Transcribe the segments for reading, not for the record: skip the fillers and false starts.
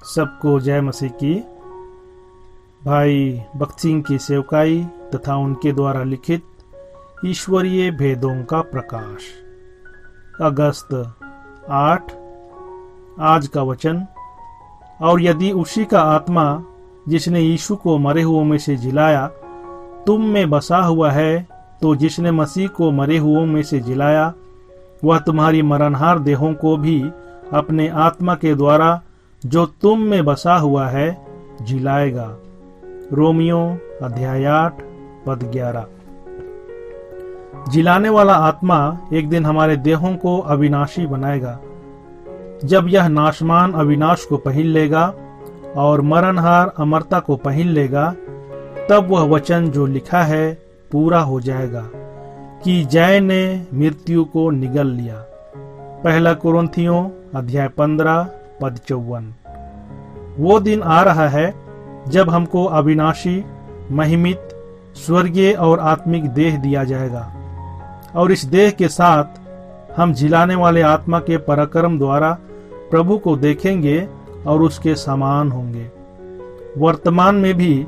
सबको जय मसीह की। भाई भक्त सिंह की सेवकाई तथा उनके द्वारा लिखित ईश्वरीय भेदों का प्रकाश, अगस्त 8। आज का वचन। और यदि उसी का आत्मा जिसने यीशु को मरे हुओं में से जिलाया तुम में बसा हुआ है, तो जिसने मसीह को मरे हुओं में से जिलाया वह तुम्हारी मरणहार देहों को भी अपने आत्मा के द्वारा जो तुम में बसा हुआ है जिलाएगा। रोमियो अध्याय 8 पद 11। जिलाने वाला आत्मा एक दिन हमारे देहों को अविनाशी बनाएगा। जब यह नाशमान अविनाश को पहन लेगा और मरणहार अमरता को पहन लेगा, तब वह वचन जो लिखा है पूरा हो जाएगा कि जय ने मृत्यु को निगल लिया। पहला कुरिन्थियों अध्याय 15 पद 54। वो दिन आ रहा है जब हमको अविनाशी, महिमित, स्वर्गीय और आत्मिक देह दिया जाएगा, और इस देह के साथ हम जिलाने वाले आत्मा के पराक्रम द्वारा प्रभु को देखेंगे और उसके समान होंगे। वर्तमान में भी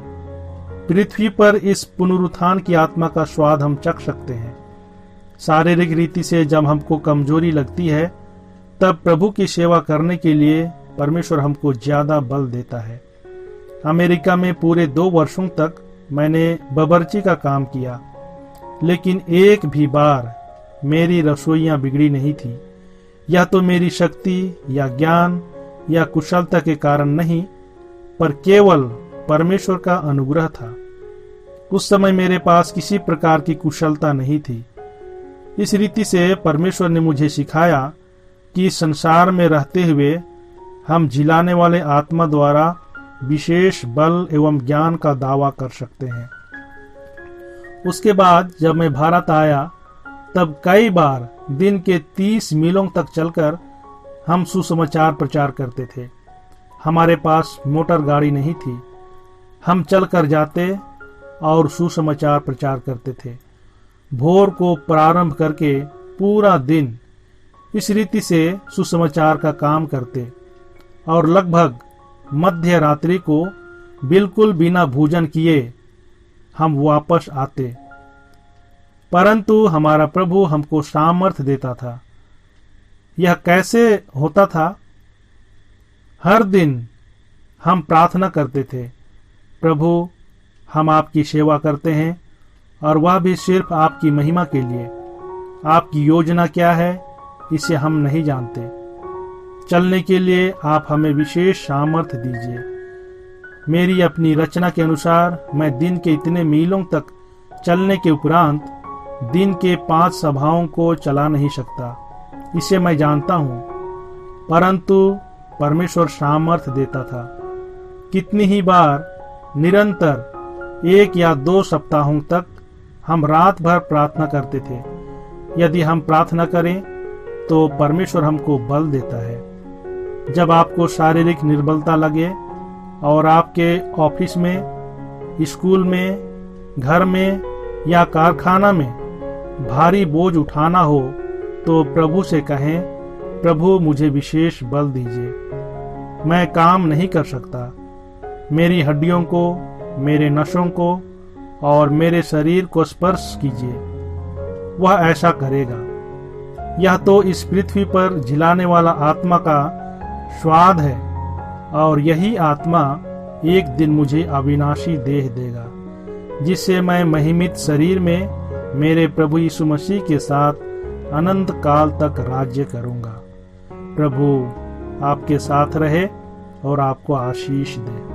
पृथ्वी पर इस पुनरुत्थान की आत्मा का स्वाद हम चख सकते हैं। शारीरिक रीति से जब हमको कमजोरी लगती है, तब प्रभु की सेवा करने के लिए परमेश्वर हमको ज्यादा बल देता है। अमेरिका में पूरे 2 वर्षों तक मैंने बावर्ची का काम किया, लेकिन एक भी बार मेरी रसोइयां बिगड़ी नहीं थी। यह तो मेरी शक्ति या ज्ञान या कुशलता के कारण नहीं, पर केवल परमेश्वर का अनुग्रह था। उस समय मेरे पास किसी प्रकार की कुशलता नहीं थी। इस रीति से परमेश्वर ने मुझे सिखाया कि संसार में रहते हुए हम जिलाने वाले आत्मा द्वारा विशेष बल एवं ज्ञान का दावा कर सकते हैं। उसके बाद जब मैं भारत आया, तब कई बार दिन के 30 मीलों तक चलकर हम सुसमाचार प्रचार करते थे। हमारे पास मोटर गाड़ी नहीं थी। हम चलकर जाते और सुसमाचार प्रचार करते थे। भोर को प्रारंभ करके पूरा दिन इस रीति से सुसमाचार का काम करते और लगभग मध्य रात्रि को बिल्कुल बिना भोजन किए हम वापस आते। परंतु हमारा प्रभु हमको सामर्थ्य देता था। यह कैसे होता था? हर दिन हम प्रार्थना करते थे, प्रभु हम आपकी सेवा करते हैं और वह भी सिर्फ आपकी महिमा के लिए। आपकी योजना क्या है इसे हम नहीं जानते। चलने के लिए आप हमें विशेष सामर्थ्य दीजिए। मेरी अपनी रचना के अनुसार मैं दिन के इतने मीलों तक चलने के उपरांत दिन के 5 सभाओं को चला नहीं सकता, इसे मैं जानता हूँ, परंतु परमेश्वर सामर्थ्य देता था। कितनी ही बार निरंतर 1 या 2 सप्ताहों तक हम रात भर प्रार्थना करते थे। यदि हम प्रार्थना करें तो परमेश्वर हमको बल देता है। जब आपको शारीरिक निर्बलता लगे और आपके ऑफिस में, स्कूल में, घर में या कारखाना में भारी बोझ उठाना हो, तो प्रभु से कहें, प्रभु मुझे विशेष बल दीजिए। मैं काम नहीं कर सकता। मेरी हड्डियों को, मेरे नसों को और मेरे शरीर को स्पर्श कीजिए। वह ऐसा करेगा। यह तो इस पृथ्वी पर जिलाने वाला आत्मा का स्वाद है, और यही आत्मा एक दिन मुझे अविनाशी देह देगा, जिससे मैं महिमित शरीर में मेरे प्रभु यीशु मसीह के साथ अनंत काल तक राज्य करूंगा। प्रभु आपके साथ रहे और आपको आशीष दे।